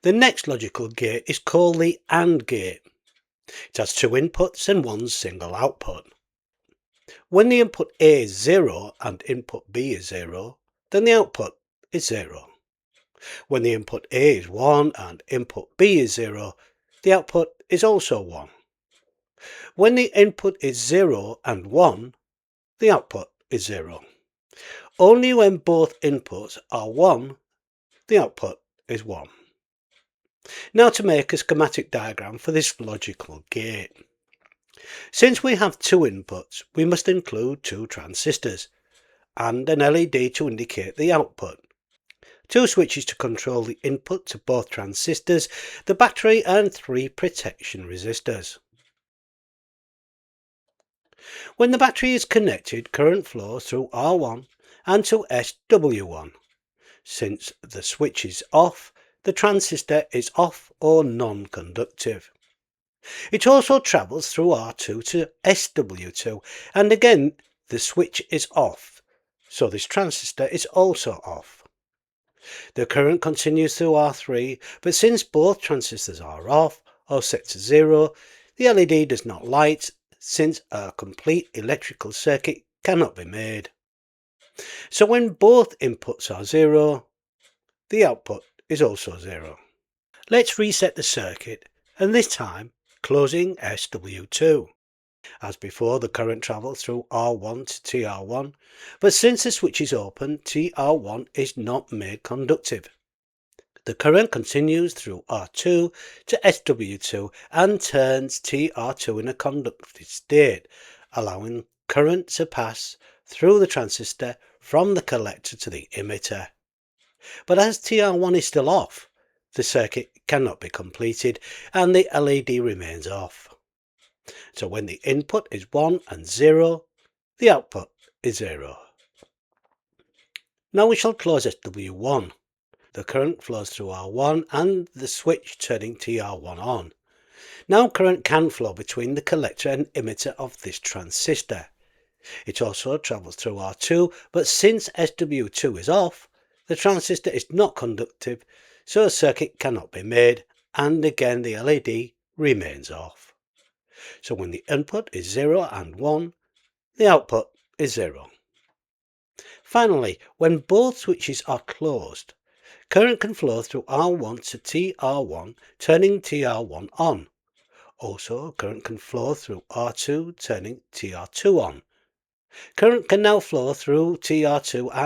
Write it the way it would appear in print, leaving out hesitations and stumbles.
The next logical gate is called the AND gate. It has two inputs and one single output. When the input A is 0 and input B is 0, then the output is 0. When the input A is 1 and input B is 0, the output is also 1. When the input is 0 and 1, the output is 0. Only when both inputs are 1, the output is 1. Now to make a schematic diagram for this logical gate. Since we have two inputs, we must include two transistors and an LED to indicate the output, two switches to control the input to both transistors, the battery and three protection resistors. When the battery is connected, current flows through R1 and to SW1. Since the switch is off, the transistor is off or non-conductive. It also travels through R2 to SW2, and again the switch is off, so this transistor is also off. The current continues through R3, but since both transistors are off or set to 0, the LED does not light since a complete electrical circuit cannot be made. So when both inputs are 0, the output is also 0. Let's reset the circuit, and this time closing SW2. As before, the current travels through R1 to TR1, but since the switch is open, TR1 is not made conductive. The current continues through R2 to SW2 and turns TR2 in a conductive state, allowing current to pass through the transistor from the collector to the emitter. But as TR1 is still off, the circuit cannot be completed and the LED remains off. So when the input is 1 and 0, the output is 0. Now we shall close SW1. The current flows through R1 and the switch turning TR1 on. Now current can flow between the collector and emitter of this transistor. It also travels through R2, but since SW2 is off, the transistor is not conductive, so a circuit cannot be made, and again the LED remains off. So when the input is 0 and 1, the output is 0. Finally, when both switches are closed, current can flow through R1 to TR1, turning TR1 on. Also, current can flow through R2, turning TR2 on. Current can now flow through TR2